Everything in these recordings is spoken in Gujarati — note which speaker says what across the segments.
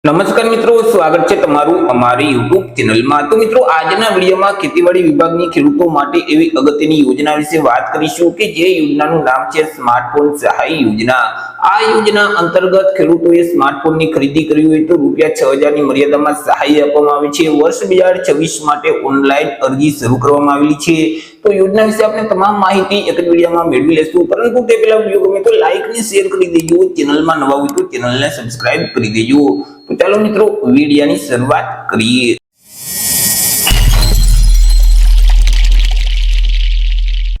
Speaker 1: નમસ્કાર મિત્રો, સ્વાગત છે તમારું અમારી YouTube ચેનલમાં। તો મિત્રો, આજના વિડીયોમાં ખેતીવાડી વિભાગની ખેડૂતો માટે એવી અગત્યની યોજના વિશે વાત કરીશું કે જે યોજનાનું નામ છે સ્માર્ટફોન સહાય યોજના। આ યોજના અંતર્ગત ખેડૂતોએ સ્માર્ટફોનની ખરીદી કરવી હોય તો ₹6000 ની મર્યાદામાં સહાય આપવામાં આવે છે। વર્ષ 2026 માટે ઓનલાઈન અરજી શરૂ કરવામાં આવેલી છે। તો યોજના વિશે આપણે તમામ માહિતી એક જ વિડીયોમાં મેળવી લેશું, પરંતુ તે પહેલા વિડીયો ગમે તો લાઈક અને શેર કરી દેજો। ચેનલમાં નવા હોય તો ચેનલને સબસ્ક્રાઇબ કરી દેજો। તો ચાલો મિત્રો, વિડીયોની શરૂઆત કરીએ।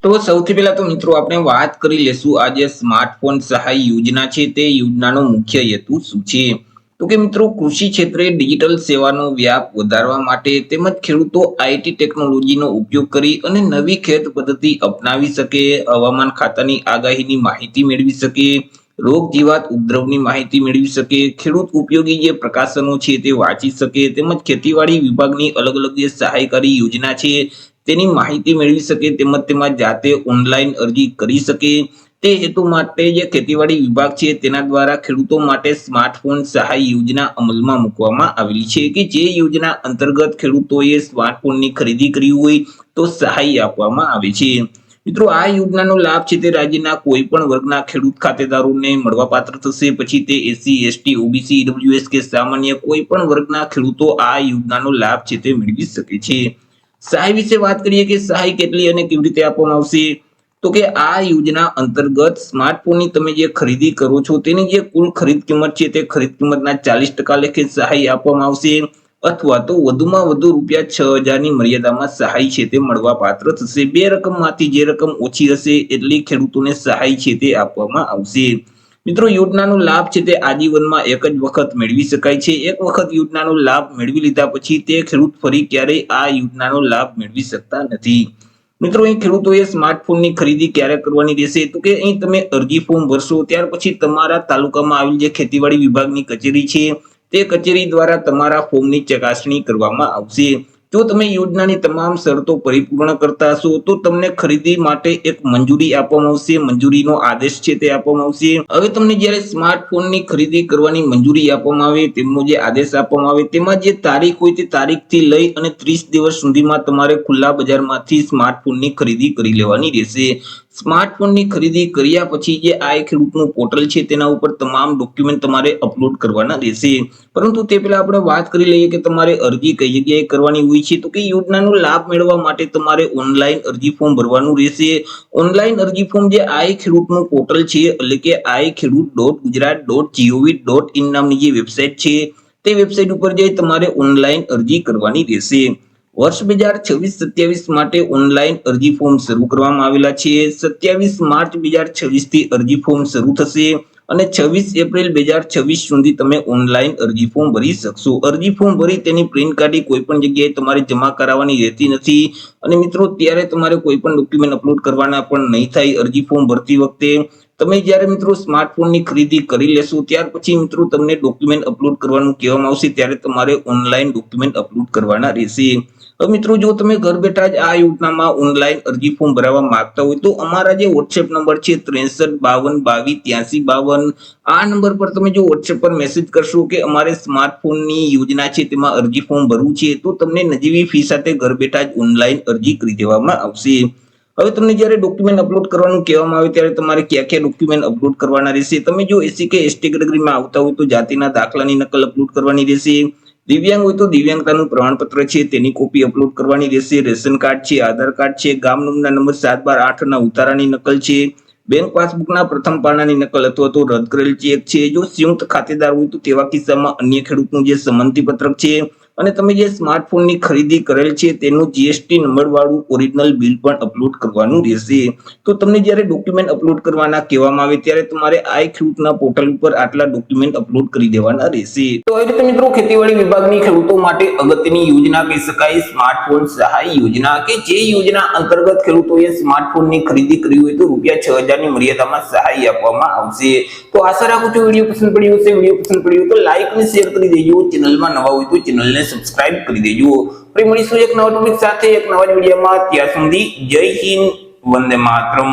Speaker 1: તો સૌથી પહેલા તો મિત્રો આપણે વાત કરી લેશું આ જે સ્માર્ટફોન સહાય યોજના છે તે યોજનાનો મુખ્ય હેતુ શું છે। તો કે મિત્રો, કૃષિ ક્ષેત્રે ડિજિટલ સેવાનો વ્યાપ વધારવા માટે તેમજ ખેડૂતો આઈટી ટેકનોલોજીનો ઉપયોગ કરી અને નવી ખેત પદ્ધતિ અપનાવી શકે, હવામાન ખાતાની આગાહીની માહિતી મેળવી શકે, રોગ જીવાત ઉપદ્રવની માહિતી મેળવી શકે, ખેડૂત ઉપયોગી જે પ્રકાશનો છે તે વાંચી શકે, તેમજ ખેતીવાડી વિભાગની અલગ અલગ જે સહાયકારી યોજના છે તેની માહિતી મેળવી શકે, તેમજ તેમાં જાતે ઓનલાઈન અરજી કરી શકે। તે હેતુ માટે જે ખેતીવાડી વિભાગ છે તેના દ્વારા ખેડૂતો માટે સ્માર્ટફોન સહાય યોજના અમલમાં મૂકવામાં આવેલી છે કે જે યોજના અંતર્ગત ખેડૂતોએ સ્માર્ટફોનની ખરીદી કરી હોય તો સહાય આપવામાં આવે છે। મિત્રો, આ યોજનાનો લાભ છે તે રાજ્યના કોઈ પણ વર્ગના ખેડૂત ખાતેદારોને મળવાપાત્ર થશે। પછી તે એસસી, એસટી, ઓબીસી, ઈડબ્લ્યુએસ કે સામાન્ય કોઈ પણ વર્ગના ખેડૂતો આ યોજનાનો લાભ છે તે મેળવી શકે છે। સહાય વિશે વાત કરીએ કે સહાય કેટલી અને કેવી રીતે આપવામાં આવશે, તો કે આ યોજના અંતર્ગત સ્માર્ટફોનની તમે જે ખરીદી કરો છો તેની જે કુલ ખરીદ કિંમત છે તે ખરીદ કિંમતના 40% લેખે સહાય આપવામાં આવશે, અથવા તો વધુમાં વધુ ₹6000 ની મર્યાદામાં સહાય છે તે મળવા પાત્ર થશે। બે રકમમાંથી જે રકમ ઓછી હશે એટલી ખેડૂતોને સહાય છે તે આપવામાં આવશે। મિત્રો, યોજનાનો લાભ છે તે આજીવનમાં એક જ વખત મેળવી શકાય છે। એક વખત યોજનાનો લાભ મેળવી લીધા પછી તે ખેડૂત ફરી ક્યારેય આ યોજનાનો લાભ મેળવી શકતા નથી। મિત્રો, અહીં ખેડૂતોએ સ્માર્ટફોનની ખરીદી ક્યારે કરવાની રહેશે, તો કે અહીં તમે અરજી ફોર્મ ભરશો ત્યાર પછી તમારા તાલુકામાં આવેલ જે ખેતીવાડી વિભાગની કચેરી છે તે કચેરી દ્વારા તમારા ફોર્મની ચકાસણી કરવામાં આવશે। જો તમે યોજનાની તમામ શરતો પરિપૂર્ણ કરતા હશો તો તમને ખરીદી માટે એક મંજૂરી આપવામાં આવશે, મંજૂરીનો આદેશ છે તે આપવામાં આવશે। હવે તમને જ્યારે સ્માર્ટફોનની ખરીદી કરવાની મંજૂરી આપવામાં આવે, તેમનો જે આદેશ આપવામાં આવે તેમાં જે તારીખ હોય તે તારીખથી લઈ અને 30 દિવસ સુધીમાં તમારે ખુલ્લા બજારમાંથી સ્માર્ટફોનની ખરીદી કરી લેવાની રહેશે। સ્માર્ટફોનની ખરીદી કર્યા પછી જે આ ખેડૂતનું પોર્ટલ છે તેના ઉપર તમામ ડોક્યુમેન્ટ તમારે અપલોડ કરવાના રહેશે। પરંતુ તે પહેલા આપણે વાત કરી લઈએ કે તમારે અરજી કઈ જગ્યાએ કરવાની હોય છે, તો કે યોજનાનો લાભ મેળવવા માટે તમારે ઓનલાઈન અરજી ફોર્મ ભરવાનું રહેશે। ઓનલાઈન અરજી ફોર્મ જે આ ખેડૂતનું પોર્ટલ છે એટલે કે iKhedoot.gujarat.gov.in નામની જે વેબસાઇટ છે તે વેબસાઇટ ઉપર જઈ તમારે ઓનલાઈન અરજી કરવાની રહેશે। વર્ષ 2026-27 માટે ઓનલાઈન અરજી ફોર્મ શરૂ કરવામાં આવેલા છે। 27 માર્ચ 2026 થી અરજી ફોર્મ શરૂ થશે અને 26 એપ્રિલ 2026 સુધી તમે ઓનલાઈન અરજી ફોર્મ ભરી શકશો। અરજી ફોર્મ ભરી તેની પ્રિન્ટ કાઢી કોઈ પણ જગ્યાએ તમારે જમા કરાવવાની રહેતી નથી અને મિત્રો ત્યારે તમારે કોઈ પણ ડોક્યુમેન્ટ અપલોડ કરવાના પણ નહીં થાય। અરજી ફોર્મ ભરતી વખતે તમે જ્યારે મિત્રો સ્માર્ટફોનની ખરીદી કરી લેશો ત્યાર પછી મિત્રો તમને ડોક્યુમેન્ટ અપલોડ કરવાનું કહેવામાં આવશે, ત્યારે તમારે ઓનલાઈન ડોક્યુમેન્ટ અપલોડ કરવાના રહેશે। હવે મિત્રો, જો તમે ઘર બેઠા જ આ યોજનામાં ઓનલાઈન અરજી ફોર્મ ભરવા માંગતા હોય તો અમારા જે વોટ્સએપ નંબર છે 6352228352, આ નંબર પર તમે જો વોટ્સએપ પર મેસેજ કરશો કે અમારે સ્માર્ટફોનની યોજના છે તેમાં અરજી ફોર્મ ભરવું છે તો તમને નજીવી ફી સાથે ઘર બેઠા જ ઓનલાઈન અરજી કરી દેવામાં આવશે। હવે તમને જ્યારે ડોક્યુમેન્ટ અપલોડ કરવાનું કહેવામાં આવે ત્યારે તમારે કયા કયા ડોક્યુમેન્ટ અપલોડ કરવાના રહેશે, તમે જો એસસી કે એસટી કેટેગરીમાં આવતા હોય તો જાતિના દાખલાની નકલ અપલોડ કરવાની રહેશે। દિવ્યાંગ હોય તો દિવ્યાંગતાનું પ્રમાણપત્ર છે તેની કોપી અપલોડ કરવાની રહેશે। રેશન કાર્ડ છે, આધાર કાર્ડ છે, ગામ નંબરના નંબર 7/12/8 ના ઉતારાની નકલ છે, બેંક પાસબુકના પ્રથમ પાનાની નકલ અથવા તો રદ કરેલ ચેક છે। જો સંયુક્ત ખાતેદાર હોય તો તેવા કિસ્સામાં અન્ય ખેડૂતનું જે સંમતિ પત્રક છે અને તમે જે સ્માર્ટફોનની ખરીદી કરેલ છે તેનું જીએસટી નંબર વાળું ઓરિજિનલ બિલ પણ અપલોડ કરવાનું રહેશે। તો તમને જ્યારે ડોક્યુમેન્ટ અપલોડ કરવાના કહેવામાં આવે ત્યારે તમારે આ ખેડૂતના પોર્ટલ ઉપર આટલા ડોક્યુમેન્ટ અપલોડ કરી દેવાના રહેશે। તો એ રીતે મિત્રો, ખેતીવાડી વિભાગની ખેડૂતો માટે અગત્યની યોજના કહી શકાય સ્માર્ટફોન સહાય યોજના કે જે યોજના અંતર્ગત ખેડૂતોએ સ્માર્ટફોનની ખરીદી કરી હોય તો ₹6000 ની મર્યાદામાં સહાય આપવામાં આવશે। તો આશા રાખું છું વિડીયો પસંદ પડ્યો હશે। વિડીયો પસંદ પડ્યો તો લાઈક અને શેર કરી દેજો। ચેનલમાં નવા હોય તો ચેનલને સબસ્ક્રાઇબ કરી દેજો। ફરી મળીશું એક નવા ટોપિક સાથે એક નવા વિડીયોમાં। ત્યાં સુધી જય હિન્દ, વંદે માતરમ।